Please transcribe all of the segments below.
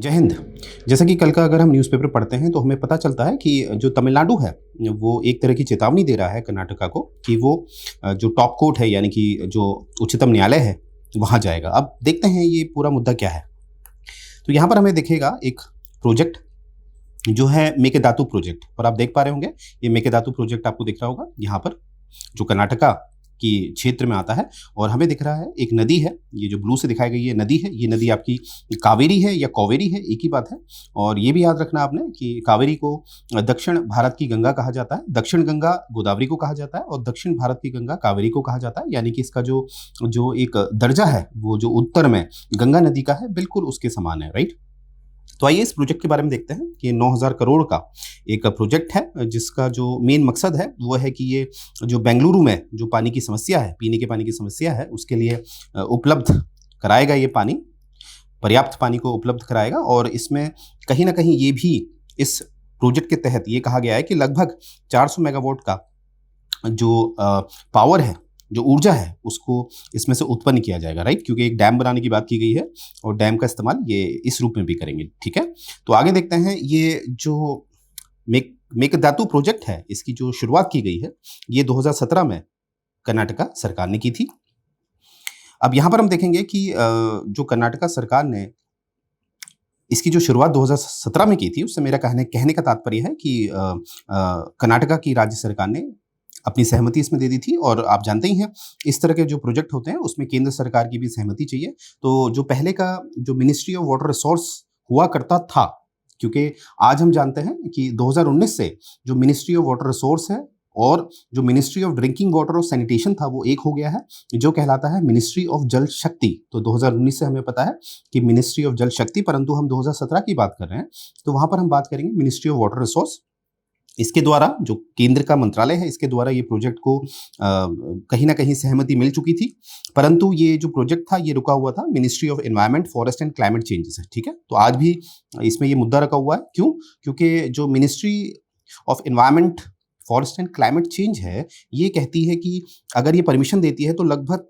जय हिंद। जैसा कि कल का अगर हम न्यूज़पेपर पढ़ते हैं तो हमें पता चलता है कि जो तमिलनाडु है वो एक तरह की चेतावनी दे रहा है कर्नाटका को कि वो जो टॉप कोर्ट है यानी कि जो उच्चतम न्यायालय है वहाँ जाएगा। अब देखते हैं ये पूरा मुद्दा क्या है। तो यहाँ पर हमें दिखेगा एक प्रोजेक्ट जो है मेकेदातु प्रोजेक्ट, और आप देख पा रहे होंगे ये मेकेदातु प्रोजेक्ट आपको दिख रहा होगा यहाँ पर, जो कर्नाटका की क्षेत्र में आता है। और हमें दिख रहा है एक नदी है, ये जो ब्लू से दिखाई गई है नदी है, ये नदी आपकी कावेरी है या कौवेरी है, एक ही बात है। और ये भी याद रखना आपने कि कावेरी को दक्षिण भारत की गंगा कहा जाता है, दक्षिण गंगा गोदावरी को कहा जाता है और दक्षिण भारत की गंगा कावेरी को कहा जाता है। यानी कि इसका जो जो एक दर्जा है वो जो उत्तर में गंगा नदी का है बिल्कुल उसके समान है, राइट। तो आइए इस प्रोजेक्ट के बारे में देखते हैं कि 9,000 करोड़ का एक प्रोजेक्ट है जिसका जो मेन मकसद है वो है कि ये जो बेंगलुरु में जो पानी की समस्या है, पीने के पानी की समस्या है, उसके लिए उपलब्ध कराएगा। ये पानी, पर्याप्त पानी को उपलब्ध कराएगा। और इसमें कहीं ना कहीं ये भी इस प्रोजेक्ट के तहत ये कहा गया है कि लगभग 400 मेगावाट का जो पावर है, जो ऊर्जा है, उसको इसमें से उत्पन्न किया जाएगा, राइट। क्योंकि एक डैम बनाने की बात की गई है और डैम का इस्तेमाल ये इस रूप में भी करेंगे, ठीक है। तो आगे देखते हैं ये जो मेकेदातु प्रोजेक्ट है, इसकी जो शुरुआत की गई है ये 2017 में कर्नाटका सरकार ने की थी। अब यहाँ पर हम देखेंगे कि जो कर्नाटका सरकार ने इसकी जो शुरुआत 2017 में की थी, उससे मेरा कहने का तात्पर्य है कि कर्नाटका की राज्य सरकार ने अपनी सहमति इसमें दे दी थी। और आप जानते ही हैं इस तरह के जो प्रोजेक्ट होते हैं उसमें केंद्र सरकार की भी सहमति चाहिए। तो जो पहले का जो मिनिस्ट्री ऑफ वाटर रिसोर्स हुआ करता था, क्योंकि आज हम जानते हैं कि 2019 से जो मिनिस्ट्री ऑफ वाटर रिसोर्स है और जो मिनिस्ट्री ऑफ ड्रिंकिंग वाटर और सैनिटेशन था वो एक हो गया है, जो कहलाता है मिनिस्ट्री ऑफ जल शक्ति। तो 2019 से हमें पता है कि मिनिस्ट्री ऑफ जल शक्ति, परंतु हम 2017 की बात कर रहे हैं तो वहां पर हम बात करेंगे मिनिस्ट्री ऑफ वाटर रिसोर्स। इसके द्वारा जो केंद्र का मंत्रालय है, इसके द्वारा ये प्रोजेक्ट को कहीं ना कहीं सहमति मिल चुकी थी, परंतु ये जो प्रोजेक्ट था ये रुका हुआ था ministry of environment, forest and climate changes है, ठीक है। तो आज भी इसमें ये मुद्दा रखा हुआ है। क्यों? क्योंकि जो ministry of environment, forest and climate change है, ये कहती है कि अगर ये परमिशन देती है तो लगभग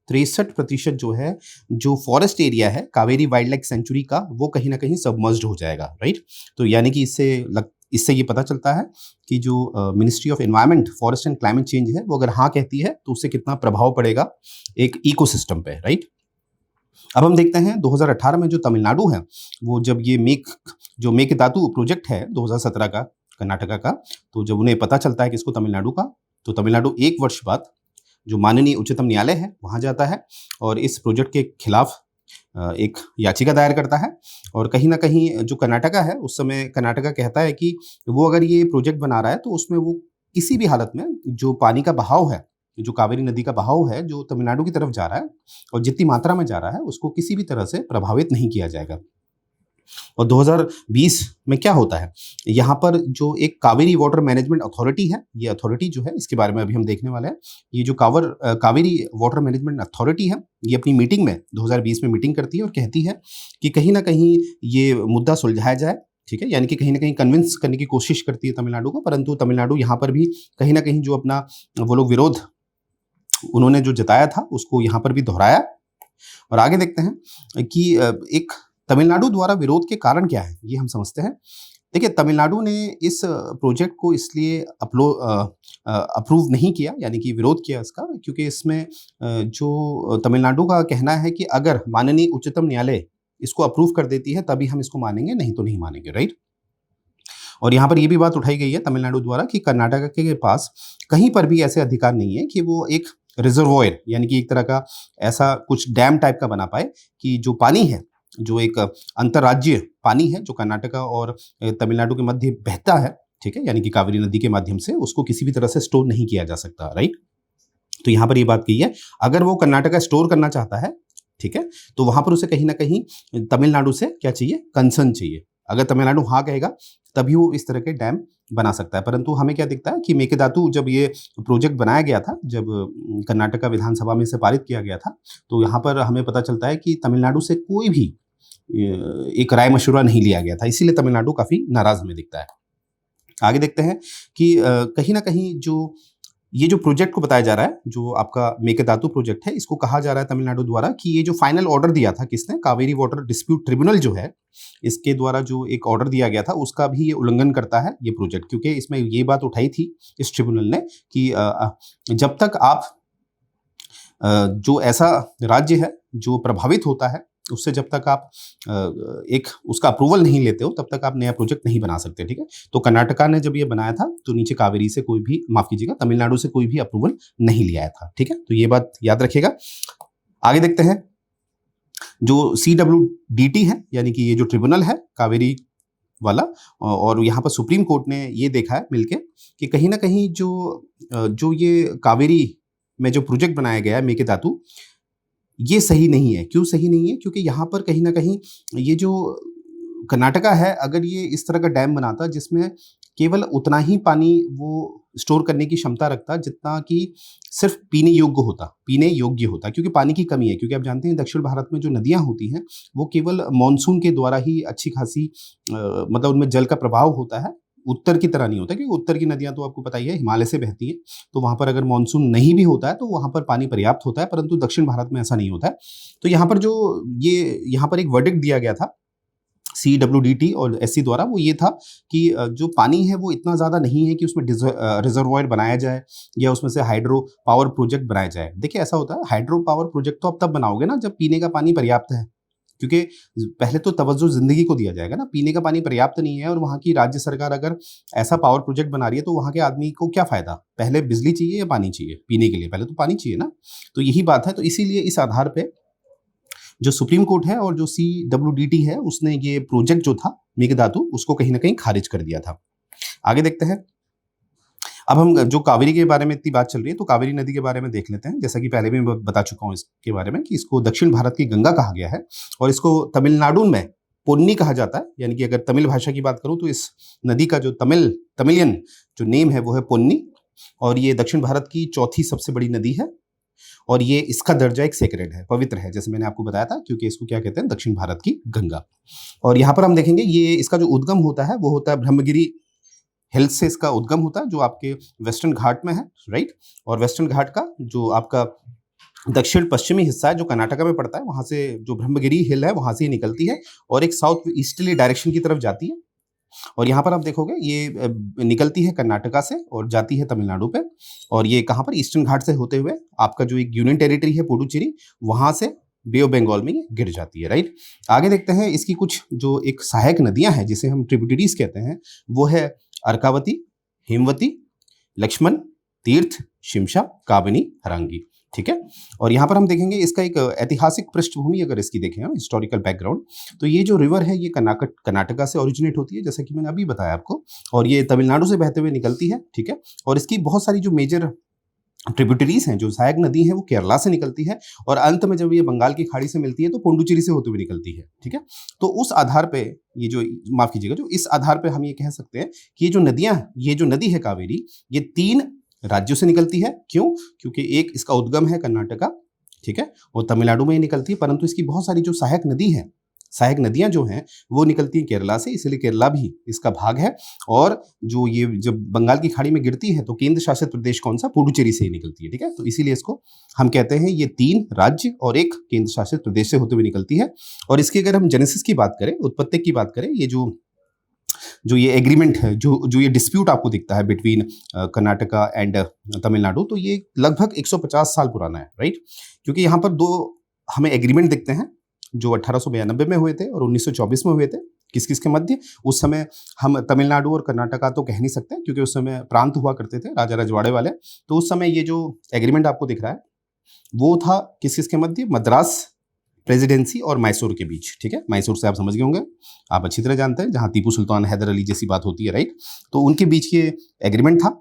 63% जो है, जो फॉरेस्ट एरिया है कावेरी वाइल्ड लाइफ सेंचुरी का, वो कहीं ना कहीं सबमर्ज्ड हो जाएगा, राइट। तो यानी कि इससे ये पता चलता है कि जो ministry of environment, forest and climate change है, वो अगर हाँ कहती है तो उससे कितना प्रभाव पड़ेगा एक इकोसिस्टम पे, राइट। अब हम देखते हैं 2018 में जो तमिलनाडु है, वो जब ये मेकेदातु प्रोजेक्ट है 2017 का कर्नाटका का, तो जब उन्हें पता चलता है कि इसको तमिलनाडु का, तो तमिलनाडु 1 वर्ष बाद जो माननीय उच्चतम न्यायालय है वहाँ जाता है और इस प्रोजेक्ट के खिलाफ एक याचिका दायर करता है। और कहीं ना कहीं जो कर्नाटका है, उस समय कर्नाटका कहता है कि वो अगर ये प्रोजेक्ट बना रहा है तो उसमें वो किसी भी हालत में जो पानी का बहाव है, जो कावेरी नदी का बहाव है जो तमिलनाडु की तरफ जा रहा है और जितनी मात्रा में जा रहा है, उसको किसी भी तरह से प्रभावित नहीं किया जाएगा। और 2020 में क्या होता है, यहाँ पर जो एक कावेरी वाटर मैनेजमेंट अथॉरिटी है, ये अथॉरिटी जो है इसके बारे में अभी हम देखने वाले हैं। ये जो कावेरी वाटर मैनेजमेंट अथॉरिटी है, ये अपनी मीटिंग में 2020 में मीटिंग करती है और कहती है कि कहीं ना कहीं ये मुद्दा सुलझाया जाए, ठीक है। यानी कि कहीं ना कहीं कन्विंस करने की कोशिश करती है तमिलनाडु को, परंतु तमिलनाडु यहाँ पर भी कहीं ना कहीं जो अपना वो लोग विरोध उन्होंने जो जताया था उसको यहाँ पर भी दोहराया। और आगे देखते हैं कि एक तमिलनाडु द्वारा विरोध के कारण क्या है, ये हम समझते हैं। देखिए, तमिलनाडु ने इस प्रोजेक्ट को इसलिए अप्रूव नहीं किया, यानी कि विरोध किया इसका, क्योंकि इसमें जो तमिलनाडु का कहना है कि अगर माननीय उच्चतम न्यायालय इसको अप्रूव कर देती है तभी हम इसको मानेंगे, नहीं तो नहीं मानेंगे, राइट। और यहाँ पर ये भी बात उठाई गई है तमिलनाडु द्वारा कि कर्नाटका के पास कहीं पर भी ऐसे अधिकार नहीं है कि वो एक रिजर्वोयर, यानी कि एक तरह का ऐसा कुछ डैम टाइप का बना पाए कि जो पानी है, जो एक अंतर्राज्यीय पानी है जो कर्नाटका और तमिलनाडु के मध्य बहता है, ठीक है, यानी कि कावेरी नदी के माध्यम से, उसको किसी भी तरह से स्टोर नहीं किया जा सकता, राइट। तो यहाँ पर ये बात कही है, अगर वो कर्नाटका स्टोर करना चाहता है, ठीक है, तो वहां पर उसे कहीं ना कहीं तमिलनाडु से क्या चाहिए, कंसर्न चाहिए। अगर तमिलनाडु हाँ कहेगा तभी वो इस तरह के डैम बना सकता है। परंतु हमें क्या दिखता है कि मेकेदातु जब ये प्रोजेक्ट बनाया गया था, जब कर्नाटका विधानसभा में से पारित किया गया था, तो यहाँ पर हमें पता चलता है कि तमिलनाडु से कोई भी एक राय मशवरा नहीं लिया गया था, इसीलिए तमिलनाडु काफ़ी नाराज़ हमें दिखता है। आगे देखते हैं कि कहीं ना कहीं जो ये जो प्रोजेक्ट को बताया जा रहा है, जो आपका मेकेदातु प्रोजेक्ट है, इसको कहा जा रहा है तमिलनाडु द्वारा कि ये जो फाइनल ऑर्डर दिया था किसने, कावेरी वाटर डिस्प्यूट ट्रिब्यूनल जो है, इसके द्वारा जो एक ऑर्डर दिया गया था उसका भी ये उल्लंघन करता है ये प्रोजेक्ट, क्योंकि इसमें ये बात उठाई थी इस ट्रिब्यूनल ने कि जब तक आप जो ऐसा राज्य है जो प्रभावित होता है उससे जब तक आप एक उसका अप्रूवल नहीं लेते हो तब तक आप नया प्रोजेक्ट नहीं बना सकते, ठीक है। तो कर्नाटका ने जब ये बनाया था तो नीचे कावेरी से कोई भी, माफ कीजिएगा, तमिलनाडु से कोई भी अप्रूवल नहीं लिया आया था, ठीक है। तो ये बात याद रखिएगा। आगे देखते हैं, जो CWDT है यानी कि ये जो ट्रिब्यूनल है कावेरी वाला, और यहाँ पर सुप्रीम कोर्ट ने ये देखा है मिलके कि कहीं ना कहीं जो ये कावेरी में जो प्रोजेक्ट बनाया गया है मेकेदातु, ये सही नहीं है। क्यों सही नहीं है? क्योंकि यहाँ पर कहीं ना कहीं ये जो कर्नाटका है, अगर ये इस तरह का डैम बनाता जिसमें केवल उतना ही पानी वो स्टोर करने की क्षमता रखता जितना कि सिर्फ पीने योग्य होता, क्योंकि पानी की कमी है। क्योंकि आप जानते हैं दक्षिण भारत में जो नदियां होती हैं वो केवल मॉनसून के द्वारा ही अच्छी खासी मतलब उनमें जल का प्रभाव होता है, उत्तर की तरह नहीं होता, क्योंकि उत्तर की नदियां तो आपको पता ही है हिमालय से बहती हैं, तो वहाँ पर अगर मानसून नहीं भी होता है तो वहाँ पर पानी पर्याप्त होता है, परंतु दक्षिण भारत में ऐसा नहीं होता है। तो यहाँ पर यहाँ पर एक वर्डिक्ट दिया गया था CWDT और SC द्वारा, वो ये था कि जो पानी है वो इतना ज़्यादा नहीं है कि उसमें रिजर्वॉयर बनाया जाए या उसमें से हाइड्रो पावर प्रोजेक्ट बनाया जाए। देखिए ऐसा होता है, हाइड्रो पावर प्रोजेक्ट तो आप तब बनाओगे ना जब पीने का पानी पर्याप्त है, क्योंकि पहले तो तवज्जो जिंदगी को दिया जाएगा ना। पीने का पानी पर्याप्त नहीं है और वहाँ की राज्य सरकार अगर ऐसा पावर प्रोजेक्ट बना रही है तो वहाँ के आदमी को क्या फायदा? पहले बिजली चाहिए या पानी चाहिए? पीने के लिए पहले तो पानी चाहिए ना। तो यही बात है। तो इसीलिए इस आधार पे जो सुप्रीम कोर्ट है और जो CWDT है उसने ये प्रोजेक्ट जो था मेकेदातु उसको कहीं ना कहीं खारिज कर दिया था। आगे देखते हैं। अब हम जो कावेरी के बारे में इतनी बात चल रही है तो कावेरी नदी के बारे में देख लेते हैं। जैसा कि पहले भी मैं बता चुका हूँ इसके बारे में कि इसको दक्षिण भारत की गंगा कहा गया है और इसको तमिलनाडु में पोन्नी कहा जाता है। यानी कि अगर तमिल भाषा की बात करूं तो इस नदी का जो तमिलियन जो नेम है वो है पोन्नी, और ये दक्षिण भारत की चौथी सबसे बड़ी नदी है और ये इसका दर्जा एक सेक्रेड है, पवित्र है, जैसे मैंने आपको बताया था, क्योंकि इसको क्या कहते हैं, दक्षिण भारत की गंगा। और यहाँ पर हम देखेंगे ये इसका जो उद्गम होता है वो होता है ब्रह्मगिरी हिल्स से इसका उद्गम होता है जो आपके वेस्टर्न घाट में है, राइट। और वेस्टर्न घाट का जो आपका दक्षिण पश्चिमी हिस्सा है जो कर्नाटका में पड़ता है, वहां से जो ब्रह्मगिरी हिल है वहां से ही निकलती है और एक साउथ ईस्टर्ली डायरेक्शन की तरफ जाती है। और यहाँ पर आप देखोगे ये निकलती है कर्नाटका से और जाती है तमिलनाडु पे, और ये कहाँ पर, ईस्टर्न घाट से होते हुए आपका जो एक यूनियन टेरिटरी है पुडुचेरी, वहां से बे ऑफ बंगाल में ये गिर जाती है, राइट। आगे देखते हैं इसकी कुछ जो एक सहायक नदियां हैं जिसे हम ट्रिब्यूटरीज कहते हैं, वो है अर्कावती, हेमवती, लक्ष्मण, तीर्थ, शिमशा, काबिनी, हरांगी, ठीक है। और यहाँ पर हम देखेंगे इसका एक ऐतिहासिक पृष्ठभूमि अगर इसकी देखें हम, हिस्टोरिकल बैकग्राउंड, तो ये जो रिवर है ये कर्नाटका से ओरिजिनेट होती है, जैसा कि मैंने अभी बताया आपको, और ये तमिलनाडु से बहते हुए निकलती है, ठीक है। और इसकी बहुत सारी जो मेजर ट्रिब्यूटरीज हैं, जो सहायक नदी है, वो केरला से निकलती है और अंत में जब ये बंगाल की खाड़ी से मिलती है तो पुडुचेरी से होते हुए निकलती है, ठीक है। तो उस आधार पे ये जो, माफ कीजिएगा, जो इस आधार पे हम ये कह सकते हैं कि ये जो नदी है कावेरी, ये 3 राज्यों से निकलती है। क्यों? क्योंकि एक इसका उद्गम है कर्नाटका, ठीक है, और तमिलनाडु में ही निकलती है, परंतु इसकी बहुत सारी जो सहायक नदियां जो हैं वो निकलती हैं केरला से, इसलिए केरला भी इसका भाग है। और जो ये जब बंगाल की खाड़ी में गिरती है तो केंद्र शासित प्रदेश कौन सा, पुडुचेरी से ही निकलती है, ठीक है। तो इसीलिए इसको हम कहते हैं ये 3 राज्य और एक केंद्र शासित प्रदेश से होते हुए निकलती है। और इसकी अगर हम जेनेसिस की बात करें, उत्पत्ति की बात करें, ये जो ये एग्रीमेंट है, जो ये डिस्प्यूट आपको दिखता है बिटवीन कर्नाटका एंड तमिलनाडु, तो ये लगभग 150 साल पुराना है, राइट। क्योंकि यहाँ पर 2 हमें एग्रीमेंट दिखते हैं जो 1892 में हुए थे और 1924 में हुए थे। किस किस के मध्य? उस समय हम तमिलनाडु और कर्नाटका तो कह नहीं सकते क्योंकि उस समय प्रांत हुआ करते थे, राजा रजवाड़े वाले। तो उस समय ये जो एग्रीमेंट आपको दिख रहा है वो था किस किस के मध्य, मद्रास प्रेसिडेंसी और मैसूर के बीच, ठीक है। मैसूर से आप समझ गए होंगे, आप अच्छी तरह जानते हैं, जहां टीपू सुल्तान, हैदर अली जैसी बात होती है, राइट। तो उनके बीच ये एग्रीमेंट था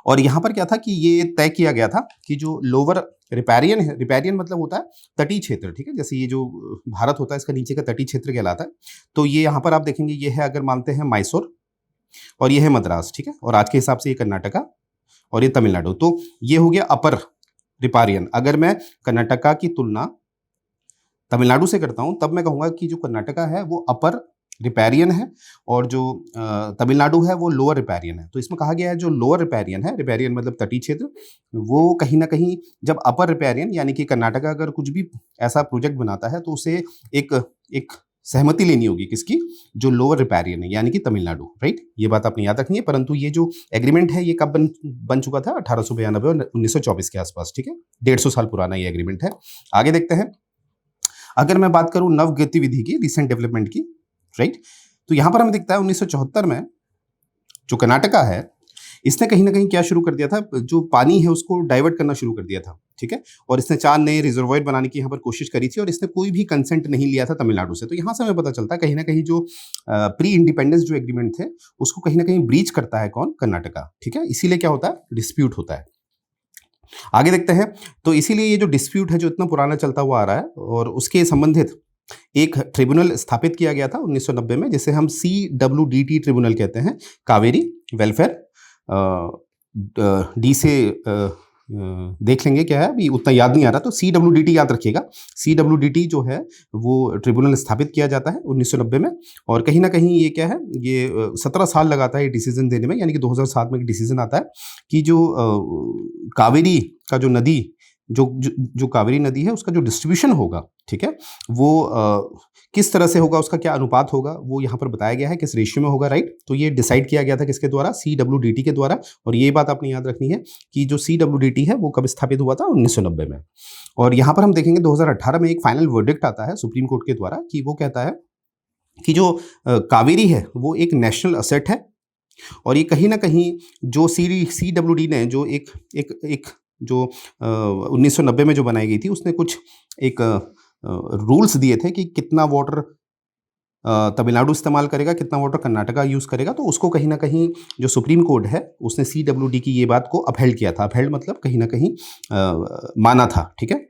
और यहाँ पर क्या था कि ये तय किया गया था कि जो लोअर रिपेरियन है, रिपेरियन मतलब होता है तटीय क्षेत्र, ठीक है। जैसे ये जो भारत होता है इसका नीचे का तटीय क्षेत्र कहलाता है। तो ये यहाँ पर आप देखेंगे ये है, अगर मानते हैं, मैसूर, और ये है मद्रास, ठीक है। और आज के हिसाब से ये कर्नाटका और ये तमिलनाडु। तो ये हो गया अपर रिपेरियन। अगर मैं कर्नाटका की तुलना तमिलनाडु से करता हूं तब मैं कहूंगा कि जो कर्नाटका है वो अपर रिपेरियन है और जो तमिलनाडु है वो लोअर रिपेरियन है। तो इसमें कहा गया है जो लोअर रिपेरियन है, रिपेरियन मतलब तटीय क्षेत्र, वो कहीं न कहीं जब अपर रिपेरियन यानी कि कर्नाटका अगर कुछ भी ऐसा प्रोजेक्ट बनाता है तो उसे एक एक सहमति लेनी होगी किसकी? जो लोअर रिपेरियन है यानी कि तमिलनाडु, राइट? ये बात आपने याद रखनी है। परंतु ये जो एग्रीमेंट है ये कब बन चुका था? 1892 और 1924 के आसपास, ठीक है? 150 साल पुराना ये एग्रीमेंट है। आगे देखते हैं। अगर मैं बात करूँ नव गतिविधि की, रिसेंट डेवलपमेंट की, राइट? तो यहाँ पर हमें दिखता है 1974 में जो कर्नाटका है, इसने कहीं न कहीं क्या शुरू कर दिया था, जो पानी है उसको डाइवर्ट करना शुरू कर दिया था, ठीक है? और इसने 4 नए रिजर्वॉयर बनाने की यहाँ पर कोशिश करी थी और इसने कोई भी कंसेंट नहीं लिया था तमिलनाडु से। तो यहाँ से हमें पता चलता है कहीं न कहीं जो प्री इंडिपेंडेंस जो एग्रीमेंट थे, उसको कहीं न कहीं ब्रीच करता है कौन? कर्नाटका, ठीक है? इसीलिए क्या होता है? डिस्प्यूट होता है। आगे देखते हैं। तो इसीलिए ये जो डिस्प्यूट है जो इतना पुराना चलता हुआ आ रहा है और उसके संबंधित एक ट्रिब्यूनल स्थापित किया गया था 1990 में, जिसे हम CWDT ट्रिब्यूनल कहते हैं, कावेरी वेलफेयर डी से देख लेंगे क्या है, अभी उतना याद नहीं आ रहा, तो CWDT याद रखिएगा। CWDT जो है वो ट्रिब्यूनल स्थापित किया जाता है 1990 में और कहीं न कहीं ये क्या है, ये 17 साल लगाता है ये डिसीजन देने में, यानी कि 2007 में एक डिसीजन आता है कि जो कावेरी का जो नदी जो कावेरी नदी है उसका जो डिस्ट्रीब्यूशन होगा, ठीक है? वो किस तरह से होगा, उसका क्या अनुपात होगा, वो यहाँ पर बताया गया है, किस रेशियो में होगा, राइट? तो ये डिसाइड किया गया था किसके द्वारा? CWDT के द्वारा। और ये बात आपने याद रखनी है कि जो CWDT है वो कब स्थापित हुआ था? 1990 में। और यहाँ पर हम देखेंगे 2018 में एक फाइनल वर्डिक्ट आता है सुप्रीम कोर्ट के द्वारा कि वो कहता है कि जो कावेरी है वो एक नेशनल असेट है और ये कहीं न कहीं जो CWD ने जो एक जो 1990 में जो बनाई गई थी, उसने कुछ एक रूल्स दिए थे कि कितना वाटर तमिलनाडु इस्तेमाल करेगा, कितना वाटर कर्नाटका यूज़ करेगा। तो उसको कहीं न कहीं जो सुप्रीम कोर्ट है उसने CWD की ये बात को अपहेल्ड किया था। अपहेल्ड मतलब कहीं न कहीं माना था, ठीक है?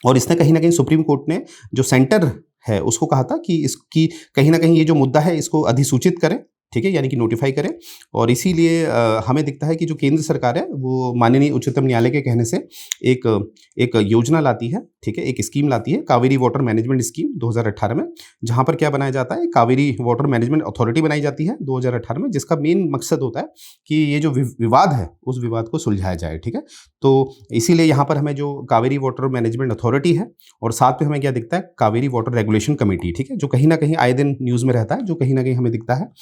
और इसने कहीं न कहीं सुप्रीम कोर्ट ने जो सेंटर है उसको कहा था कि इसकी कहीं न कहीं ये जो मुद्दा है इसको अधिसूचित करें, ठीक है? यानी कि नोटिफ़ाई करें। और इसीलिए हमें दिखता है कि जो केंद्र सरकार है वो माननीय उच्चतम न्यायालय के कहने से एक योजना लाती है, ठीक है? एक स्कीम लाती है, कावेरी वाटर मैनेजमेंट स्कीम 2018 में, जहाँ पर क्या बनाया जाता है, कावेरी वाटर मैनेजमेंट अथॉरिटी बनाई जाती है 2018 में, जिसका मेन मकसद होता है कि ये जो विवाद है उस विवाद को सुलझाया जाए, ठीक है? तो इसीलिए यहाँ पर हमें जो कावेरी वाटर मैनेजमेंट अथॉरिटी है और साथ में हमें क्या दिखता है, कावेरी वाटर रेगुलेशन कमेटी, ठीक है? जो कहीं न कहीं आए दिन न्यूज़ में रहता है, जो कहीं न कहीं हमें दिखता है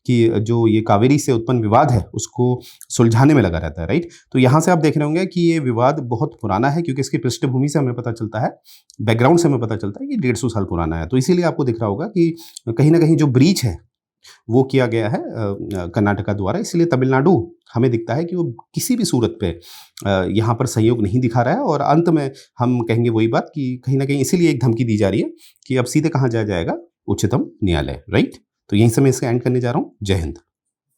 कि जो ये कावेरी से उत्पन्न विवाद है उसको सुलझाने में लगा रहता है, राइट? तो यहाँ से आप देख रहे होंगे कि ये विवाद बहुत पुराना है, क्योंकि इसकी पृष्ठभूमि से हमें पता चलता है, बैकग्राउंड से हमें पता चलता है कि 150 साल पुराना है। तो इसीलिए आपको दिख रहा होगा कि कहीं न कहीं जो ब्रीच है वो किया गया है कर्नाटका द्वारा। इसलिए तमिलनाडु हमें दिखता है कि वो किसी भी सूरत पे यहाँ पर सहयोग नहीं दिखा रहा है और अंत में हम कहेंगे वही बात कि कहीं न कहीं इसीलिए एक धमकी दी जा रही है कि अब सीधे कहाँ जाया जाएगा? उच्चतम न्यायालय, राइट? तो यहीं से मैं इसका एंड करने जा रहा हूँ। जय हिंद।